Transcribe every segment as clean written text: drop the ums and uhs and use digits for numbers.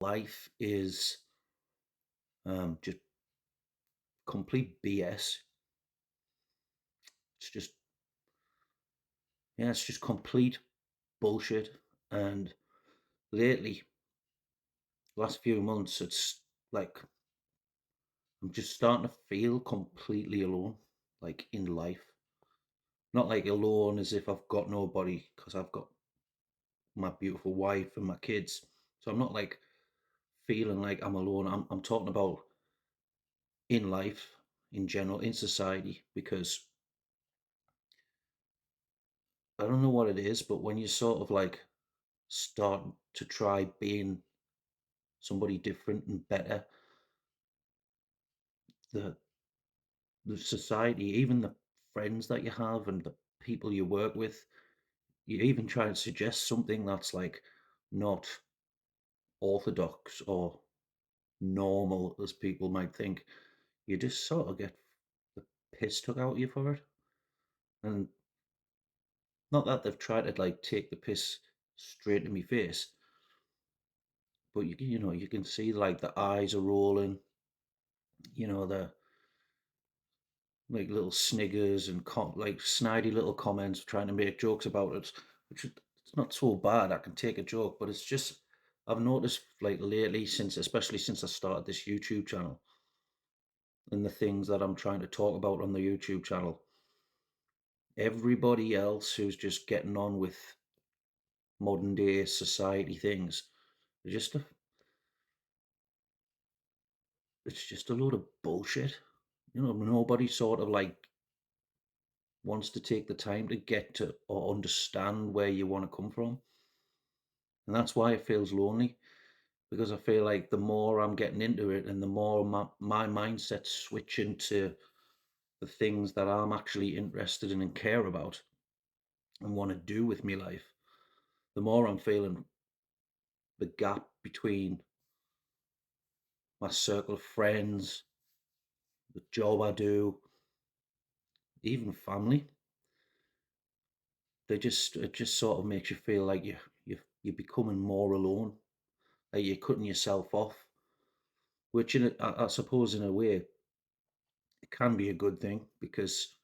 Life is just complete BS. It's just yeah, it's just complete bullshit. And lately, last few months, it's like I'm just starting to feel completely alone, like in life. Not like alone as if I've got nobody, because I've got my beautiful wife and my kids. So I'm not like feeling like I'm alone. I'm talking about in life, in general, in society, because I don't know what it is, but when you sort of like start to try being somebody different and better, the the society, even the friends that you have and the people you work with, you even try and suggest something that's like not orthodox or normal as people might think, you just sort of get the piss took out of you for it. And not that they've tried to like take the piss straight to me face, but you can see like the eyes are rolling, the like little sniggers and like snidey little comments trying to make jokes about it, which it's not so bad. I can take a joke, but it's just I've noticed like lately, especially since I started this YouTube channel and the things that I'm trying to talk about on the YouTube channel, everybody else who's just getting on with modern day society things, they're just it's just a load of bullshit. Nobody sort of like wants to take the time to get to or understand where you want to come from. And that's why it feels lonely, because I feel like the more I'm getting into it and the more my mindset's switching to the things that I'm actually interested in and care about and want to do with my life, the more I'm feeling the gap between my circle of friends, the job I do, even family. It just sort of makes you feel like you're becoming more alone, like you're cutting yourself off, which I suppose in a way it can be a good thing because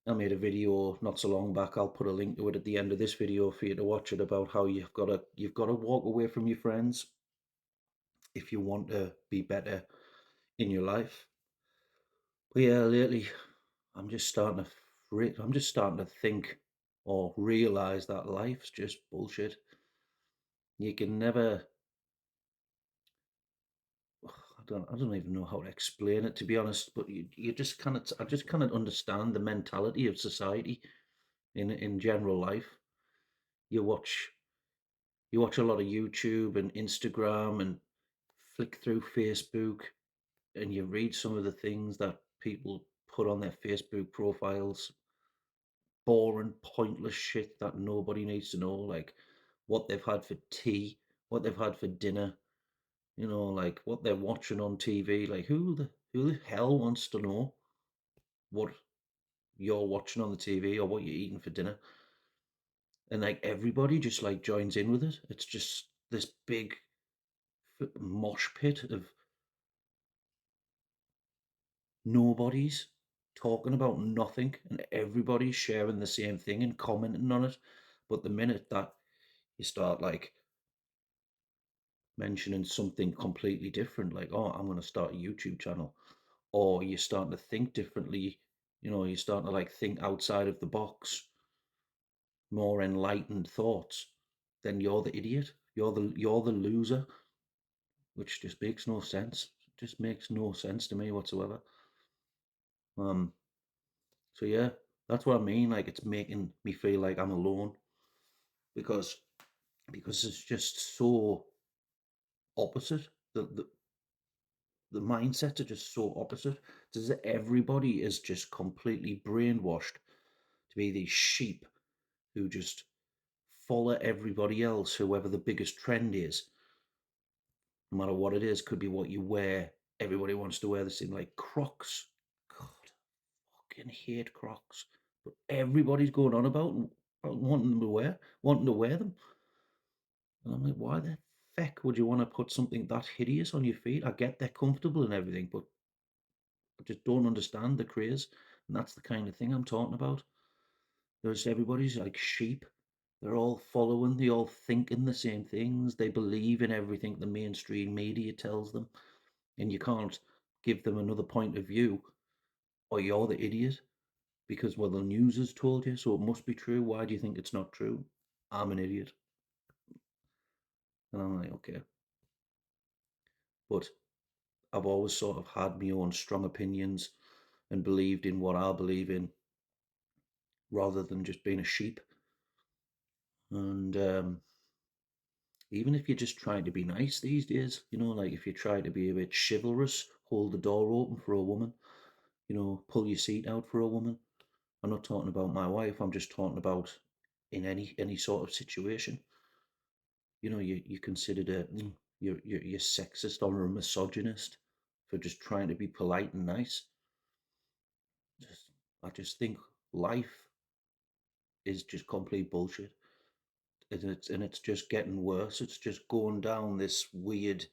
I made a video not so long back. I'll put a link to it at the end of this video for you to watch it, about how you've got to walk away from your friends if you want to be better in your life. But yeah, lately I'm just starting to think or realize that life's just bullshit. You can never I don't even know how to explain it, to be honest, but you just kind of I just kind of understand the mentality of society in general life. You watch you watch a lot of YouTube and Instagram and flick through Facebook, and you read some of the things that people put on their Facebook profiles, boring, pointless shit that nobody needs to know, like what they've had for tea, what they've had for dinner, like what they're watching on TV. Like who the hell wants to know what you're watching on the TV or what you're eating for dinner? And like everybody just like joins in with it. It's just this big mosh pit of nobody's talking about nothing and everybody's sharing the same thing and commenting on it. But the minute that you start like mentioning something completely different, like, oh, I'm going to start a YouTube channel, or you're starting to think differently, you're starting to like think outside of the box, more enlightened thoughts, then you're the idiot. You're the loser, which just makes no sense. Just makes no sense to me whatsoever. Um, so yeah, that's what I mean. Like it's making me feel like I'm alone because it's just so opposite. The mindsets are just so opposite. It's as if everybody is just completely brainwashed to be these sheep who just follow everybody else, whoever the biggest trend is, no matter what it is. Could be what you wear. Everybody wants to wear the same, like Crocs. God, fucking hate Crocs, but everybody's going on about wanting to wear them. And I'm like, why the feck would you want to put something that hideous on your feet? I get they're comfortable and everything, but I just don't understand the craze. And that's the kind of thing I'm talking about. There's everybody's like sheep. They're all following, they all thinking the same things. They believe in everything the mainstream media tells them. And you can't give them another point of view, or you're the idiot because, well, the news has told you, so it must be true. Why do you think it's not true? I'm an idiot. And I'm like, okay. But I've always sort of had my own strong opinions and believed in what I believe in rather than just being a sheep. And even if you're just trying to be nice these days, like if you try to be a bit chivalrous, hold the door open for a woman, pull your seat out for a woman. I'm not talking about my wife. I'm just talking about in any sort of situation. You considered you're sexist or a misogynist for just trying to be polite and nice. Just, I just think life is just complete bullshit, and it's just getting worse. It's just going down this weird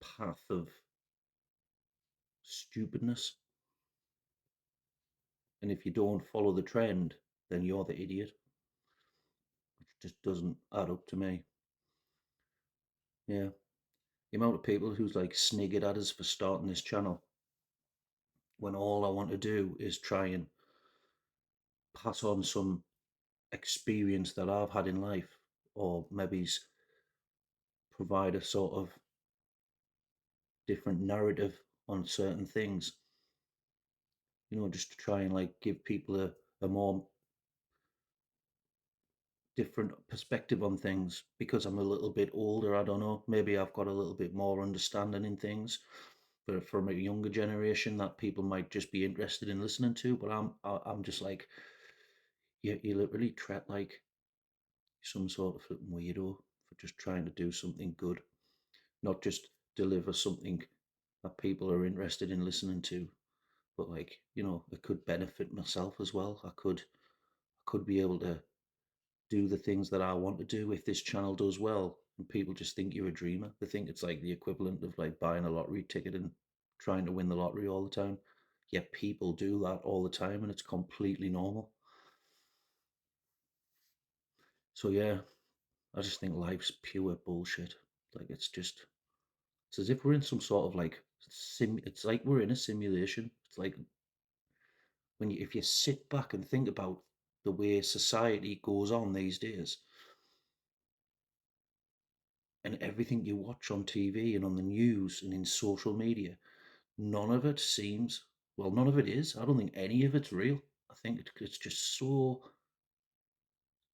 path of stupidness. And if you don't follow the trend, then you're the idiot, which just doesn't add up to me. Yeah. The amount of people who's like sniggered at us for starting this channel when all I want to do is try and pass on some experience that I've had in life, or maybe provide a sort of different narrative on certain things, just to try and like give people a more different perspective on things because I'm a little bit older. I don't know. Maybe I've got a little bit more understanding in things from a younger generation that people might just be interested in listening to. But I'm just like you literally treat like some sort of flipping weirdo for just trying to do something good, not just deliver something that people are interested in listening to, but like it could benefit myself as well. I could be able to do the things that I want to do if this channel does well. And people just think you're a dreamer. They think it's like the equivalent of like buying a lottery ticket and trying to win the lottery all the time. Yet people do that all the time and it's completely normal. So yeah, I just think life's pure bullshit. Like it's as if we're in some sort of like it's like we're in a simulation. It's like if you sit back and think about the way society goes on these days, and everything you watch on TV and on the news and in social media, none of it seems, well, none of it is. I don't think any of it's real. I think it's just so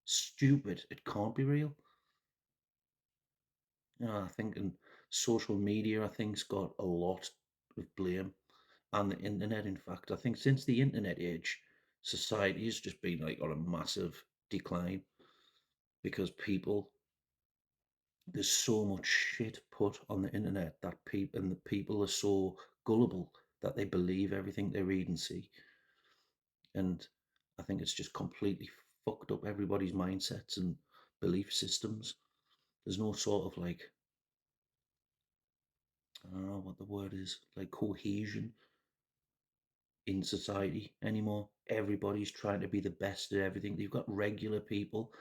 stupid, it can't be real. I think in social media, I think's got a lot of blame, and the internet. In fact, I think since the internet age, society has just been like on a massive decline because there's so much shit put on the internet that the people are so gullible that they believe everything they read and see. And I think it's just completely fucked up everybody's mindsets and belief systems. There's no sort of like, I don't know what the word is, like cohesion in society anymore. Everybody's trying to be the best at everything. You've got regular people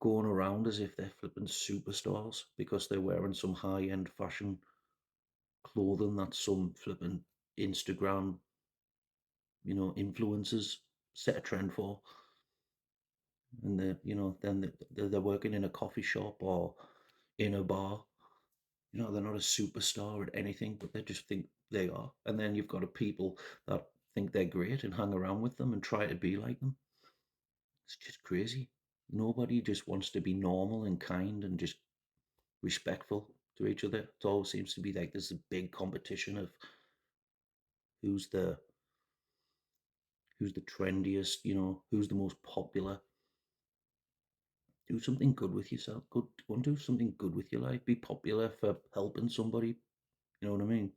going around as if they're flipping superstars because they're wearing some high end fashion clothing that some flipping Instagram, influencers set a trend for. And then they're working in a coffee shop or in a bar. They're not a superstar at anything, but they just think they are. And then you've got a people that think they're great and hang around with them and try to be like them. It's just crazy. Nobody just wants to be normal and kind and just respectful to each other. It always seems to be like there's a big competition of who's the who's the trendiest, who's the most popular. Do something good with yourself. Go and do something good with your life. Be popular for helping somebody. You know what I mean?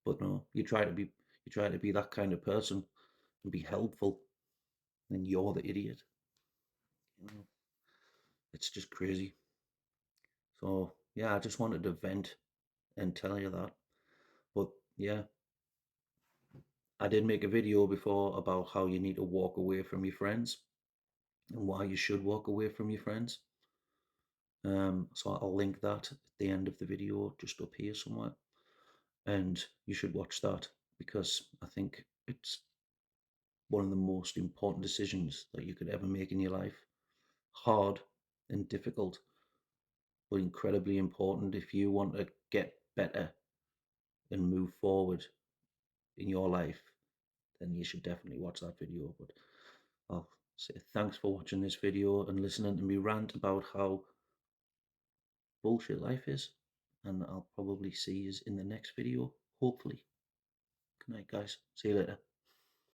But no, you try to be that kind of person and be helpful, then you're the idiot. You know? It's just crazy. So yeah, I just wanted to vent and tell you that. But yeah, I did make a video before about how you need to walk away from your friends and why you should walk away from your friends. So I'll link that at the end of the video, just up here somewhere, and you should watch that because I think it's one of the most important decisions that you could ever make in your life. Hard and difficult, but incredibly important if you want to get better and move forward in your life. Then you should definitely watch that video. But I'll say thanks for watching this video and listening to me rant about how bullshit life is. And I'll probably see you in the next video, hopefully. Good night, guys. See you later.